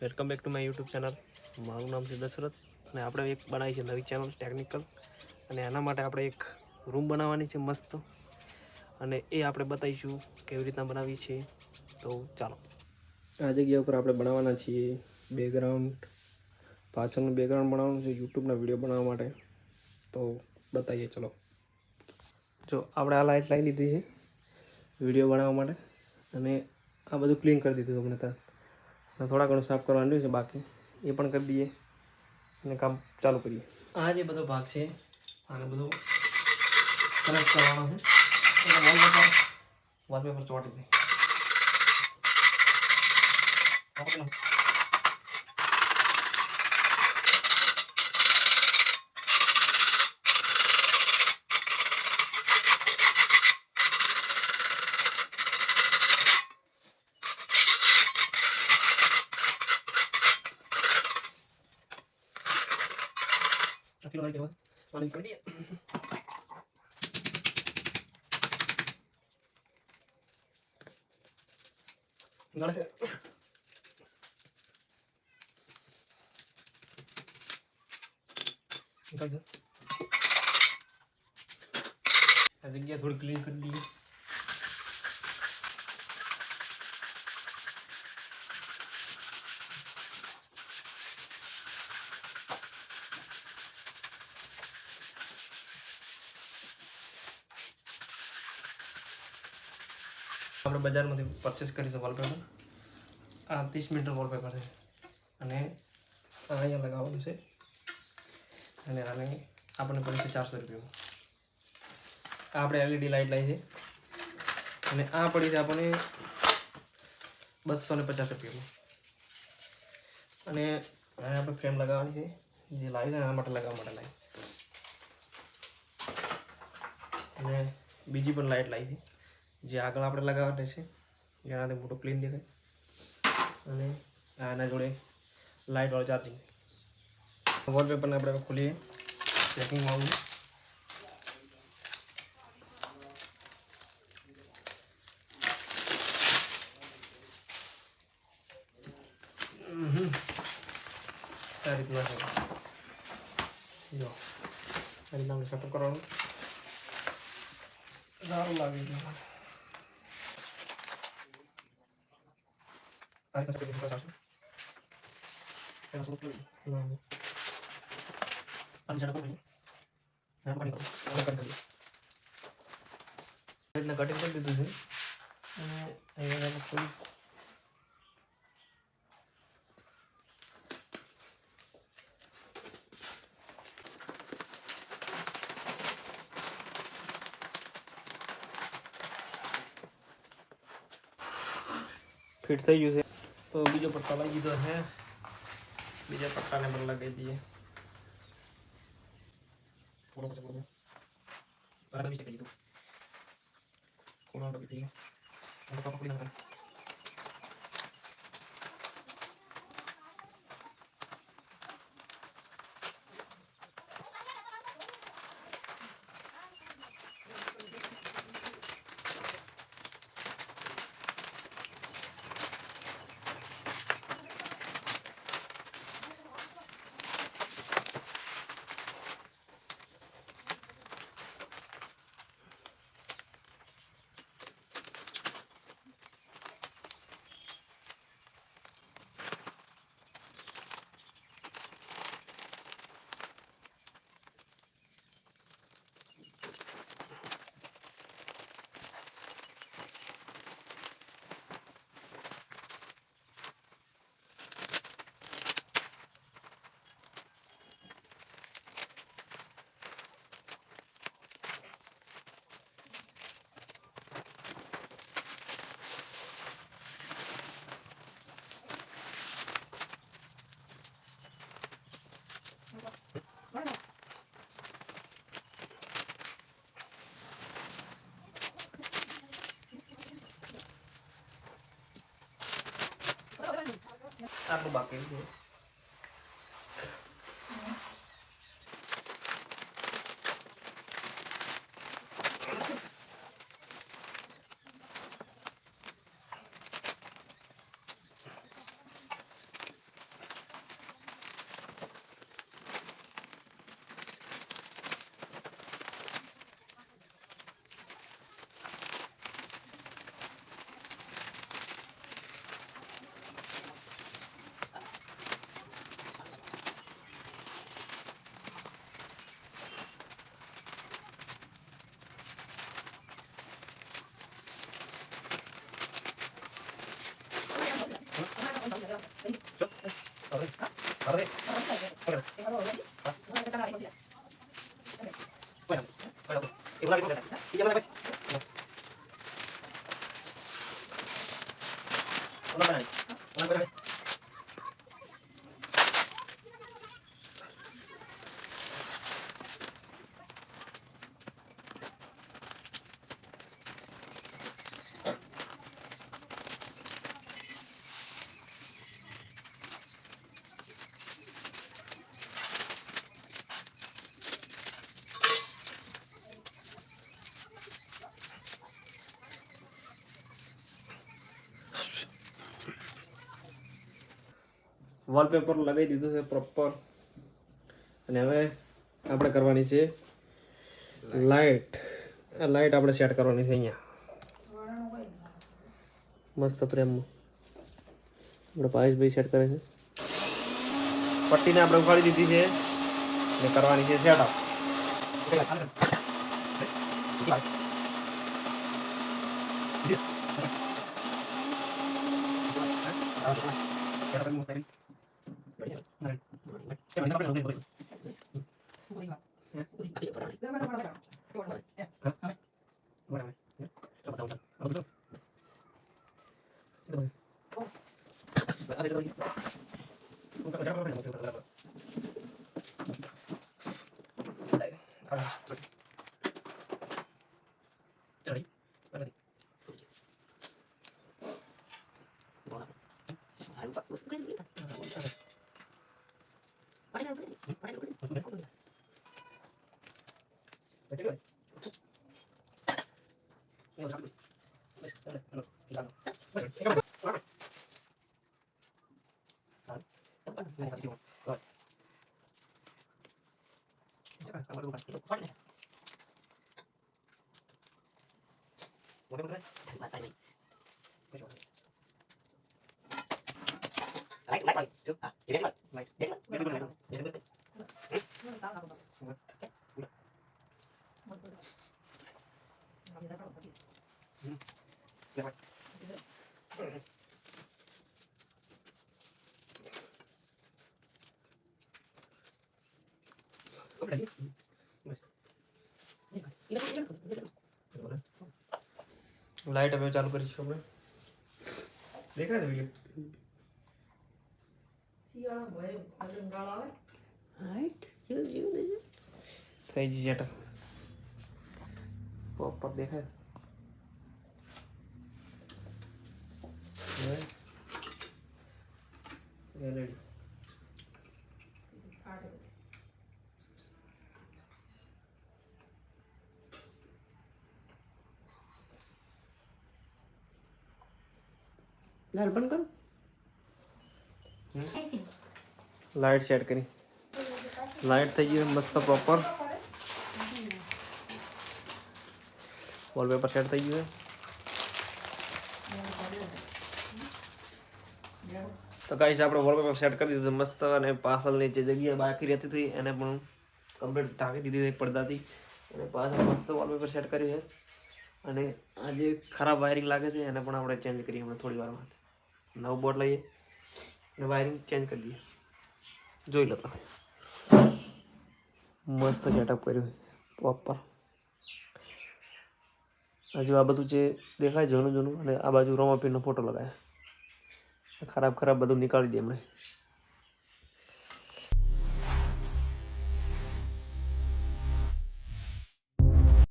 Welcome back to my YouTube channel. મારું નામ છે દશરથ અને આપણે એક બનાવી છે નવી ચેનલ ટેકનિકલ, અને એના માટે આપણે એક રૂમ બનાવવાની છે મસ્ત, અને એ આપણે બતાવીશું કેવી રીતના બનાવી છે. તો ચાલો, આ જગ્યા ઉપર આપણે બનાવવાના છીએ બેકગ્રાઉન્ડ. પાછળનું બેકગ્રાઉન્ડ બનાવવાનું છે યુટ્યુબના વિડીયો બનાવવા માટે. તો બતાવીએ ચલો. જો આપણે આ લાઇટ લાવી લીધી છે વિડીયો બનાવવા માટે, અને આ બધું ક્લીન કરી દીધું અમને ત્યાં. થોડા ઘણું સાફ કરવાનું છે બાકી, એ પણ કરી દઈએ અને કામ ચાલુ કરીએ. આ જે બધો ભાગ છે આને બધું કનેક્ટ કરવાનો છે. વોલપેપર ચોંટી દે. aquí lo hay que ver. Vale, कर दिया. निकाल के निकाल दो. આ જગ્યા થોડી ક્લીન કરી દઈએ. આપણે બજારમાંથી પરચેસ કરીશું વોલપેપર. આ 30 મીટર વોલપેપર છે, અને અહીંયા લગાવવાનું છે, અને આને આપણને પડે છે 400 રૂપિયામાં. આ આપણે એલઈડી લાઇટ લાવી છે, અને આ પડી છે આપણને 250 રૂપિયામાં. અને આપણે ફ્રેમ લગાવવાની છે, જે લાવી છે એના માટે લગાવવા માટે લાવી. અને બીજી પણ લાઇટ લાવી છે જે આગળ આપણે લગાવવા છે, જેનાથી મોટો ક્લીન દેખાય. અને આના જોડે લાઇટ વાળું ચાર્જિંગ. વોલપેપરને આપણે ખોલીએ પેકિંગમાં આવું. આ રીતના છે. જો આ રીતના સેટઅપ કરવાનું. સારું લાગે છે. આ રીતના સેટઅપ કરવાનું. એના શું પ્લે ના અંજન કોઈ ના પાણી કો કરી દે. રીતના કટિંગ કરી દીધું છે, અને અહીંયા થોડી ફિટ થઈ ગયું છે. તો બીજો પટ્ટા લઈ દીધો છે, બીજા પટ્ટાને પણ લગાવી દઈએ. થોડો પછી બોલો બરાબર મિસ્ટેક કરી દીધું. કોણ તો બીજી આ તો પકડી નાખો. આટલું બાકી છે. વોલપેપર લગાવી દીધું છે પ્રોપર અને હવે આપણે કરવાની છે લાઇટ. આ લાઇટ આપણે સેટ કરવાની છે અહીંયા મસ્ત ફ્રેમમાં. આપણે પાયેશભાઈ સેટ કરે છે. પટ્ટીને આપણે ઉખાડી દીધી છે અને કરવાની છે સેટઅપ. લાઈટ હવે ચાલુ કરીશું આપણે. દેખાય ને વિડિયો? થઈ ગઈ સેટઅપ પ્રોપર દેખાય. રેડી. લાલ બંધ કરો. લાઈટ સેટ કરી. લાઈટ થઈ ગઈ મસ્ત પ્રોપર. વોલપેપર સેટ થઈ ગયું છે. તો ગાઈસ આપણે વોલપેપર સેટ કરી દીધું મસ્ત અને પાછળની જે જગ્યા બાકી રહેતી હતી એને પણ કમ્પ્લીટ ઢાંકી દીધી પડદાથી અને પાછળ મસ્ત વોલપેપર સેટ કરી છે. અને આ જે ખરાબ વાયરિંગ લાગે છે એને પણ આપણે ચેન્જ કરીએ હમણાં થોડી વારમાં. નવું બોર્ડ લઈએ અને વાયરિંગ ચેન્જ કરી દઈએ. જોઈ લો તમે મસ્ત સેટઅપ કર્યું પ્રોપર. હજુ આ બધું જે દેખાય જૂનું અને આ બાજુ રોમાપીરનો ફોટો લગાવ્યા. ખરાબ બધું નીકાળી દે હમણાં.